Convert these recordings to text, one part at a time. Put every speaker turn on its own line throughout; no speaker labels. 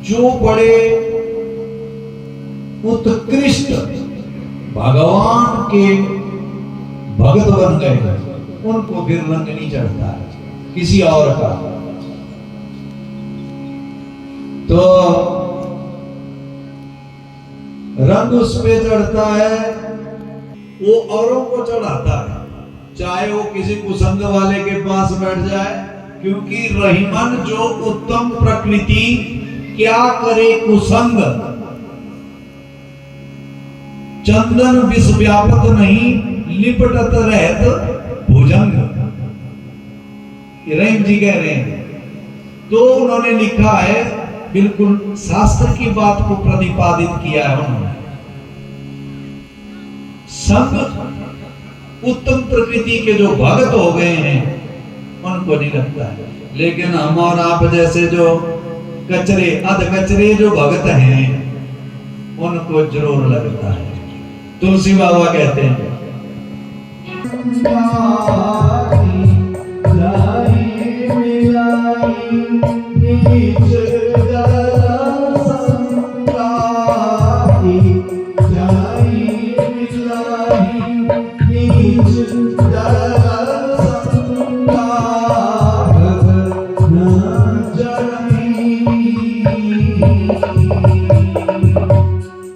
जो बड़े उत्कृष्ट भगवान के भक्त बन गए उनको फिर रंग नहीं चढ़ता है किसी और का। तो रंग उस पे चढ़ता है, वो औरों को चढ़ाता है, चाहे वो किसी कुसंग वाले के पास बैठ जाए, क्योंकि रहीमन जो उत्तम प्रकृति क्या करे कुसंग, चंदन विष व्यापक नहीं लिपटत रहत भुजंग, रहीम जी कह रहे हैं। तो उन्होंने लिखा है, बिल्कुल शास्त्र की बात को प्रतिपादित किया है उन्होंने। संग उत्तम प्रकृति के जो भक्त हो गए हैं उनको नहीं लगता है, लेकिन हम और आप जैसे जो कचरे अध कचरे जो भक्त हैं उनको जरूर लगता है। तुलसी बाबा कहते हैं,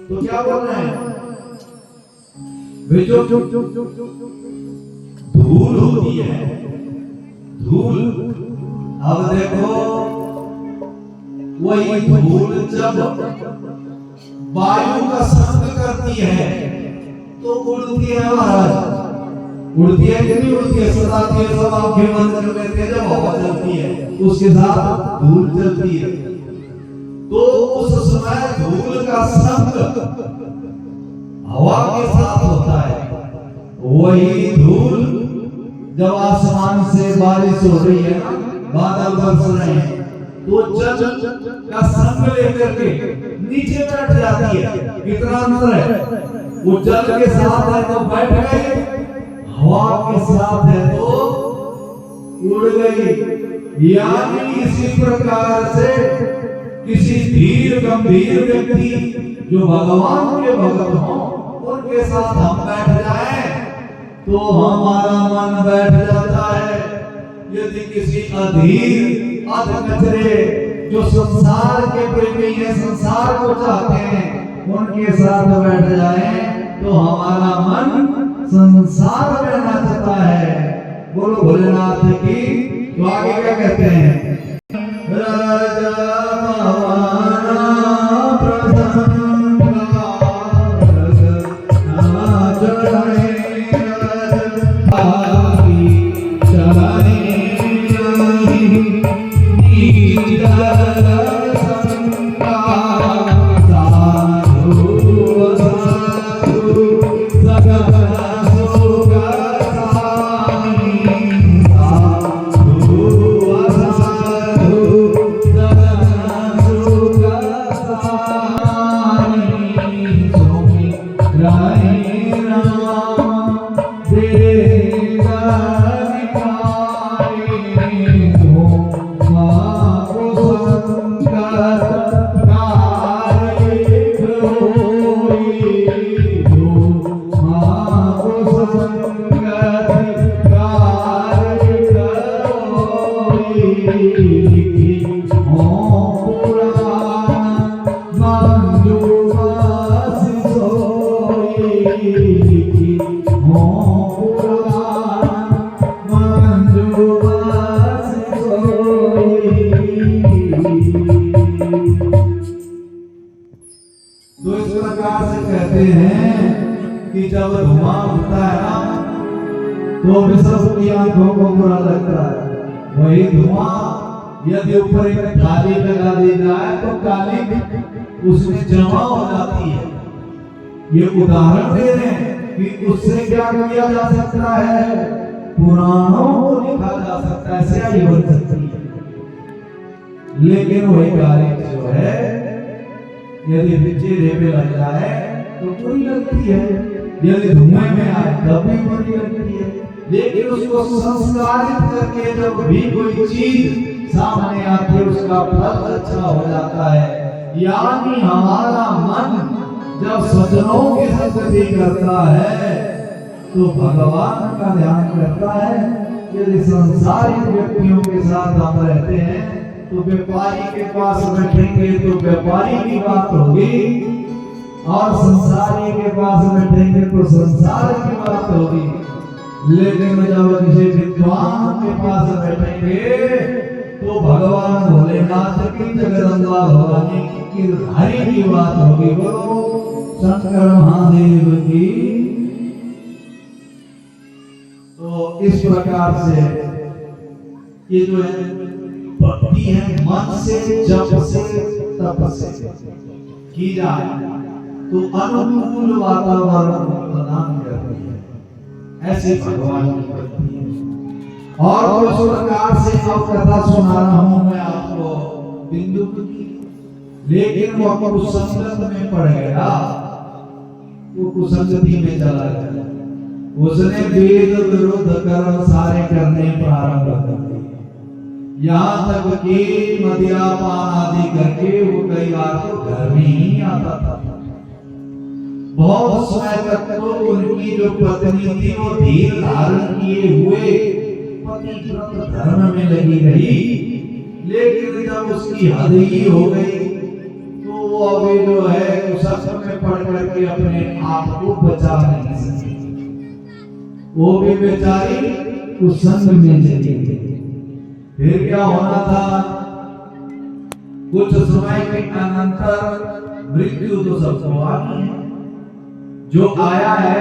तो क्या बोल रहे हैं, जो धूल होती है, धूल, अब देखो वही धूल जब वायु का संग करती है तो उड़ती है महाराज, उड़ती है कि नहीं उड़ती है, सदा के सब आंखें बंद कर लेते हैं, जब हवा चलती है उसके साथ धूल चलती है, तो उस समय धूल का संग हवा के साथ होता है। वही धूल जब आसमान से बारिश हो रही है, बादल बरस रहे हैं, तो जल का संग लेकर के नीचे बैठ जाती है। कितना अंतर है, वो जल के साथ है तो बैठ गई, हवा के साथ है तो उड़ गई। यानी इसी प्रकार से किसी धीर गंभीर व्यक्ति जो भगवान के भक्त हों उनके साथ हम बैठ जाएं तो हमारा मन बैठ जाता है। यदि किसी अधीर अध कचरे जो संसार के प्रेमी हैं, संसार को चाहते हैं, उनके साथ बैठ जाएं तो हमारा मन संसार में नाचता है। बोलो भोलेनाथ की। तो आगे क्या कहते हैं, राजा तो इस प्रकार से कहते हैं कि जब धुआं उठता है ना तो भी सबकी आंखों को बुरा लगता है। वही धुआं यदि ऊपर एक थाली लगा दी जाए तो काली उसमें जमा हो जाती है। ये उदाहरण दे रहे हैं कि उससे क्या किया जा सकता है, पुराणों को लिखा जा सकता है, स्याही बन सकती है। लेकिन वही काली जो है यदि चेहरे पे लग जाए तो बुरी लगती है, यदि धुएं में आए तब भी बुरी लगती है। लेकिन उसको संस्कारित करके जब भी कोई चीज सामने आती है उसका फल अच्छा हो जाता है। यानी हमारा मन जब सज्जनों की संगति करता है तो भगवान का ध्यान करता है। यदि संसारिक व्यक्तियों के साथ हम रहते हैं तो व्यापारी के पास बैठेंगे तो व्यापारी की बात होगी, और संसारी के पास बैठेंगे तो संसार की बात होगी। लेकिन जब किसी विद्वान के पास बैठेंगे तो भगवान भोलेनाथ की, जगदम्बा भवानी की, हरि की बात होगी। बोलो शंकर महादेव की। तो इस प्रकार से ये जो है भक्ति है, मन से, जप से, तप से की जाए तो अनुकूल वातावरण प्रदान करती है। ऐसे भगवान की भक्ति है। और उस प्रकार से अब कथा सुना रहा हूं मैं आपको बिंदु की, लेकिन वो कुसंगत में पड़ गया, वो कुसंगति में चला गया। उसने वेद विरुद्ध कर्म सारे करने प्रारंभ कर दिए, यहाँ तक कि मद्यपान आदि करके वो कई बार तो घर में ही आता था। बहुत समय तक तो उनकी जो पत्नी थी वो धीर धारण किए हुए पतिव्रत धर्म में लगी रही, लेकिन जब उसकी हद ही हो गई तो वो अभी जो है कुसंग में पड़ करके अपने आप को बचा नहीं सकी। वो भी बेचारी कुसंग में चली गई। फिर क्या होना था, कुछ समय के अनंतर मृत्यु तो सबको आनी है। जो आया है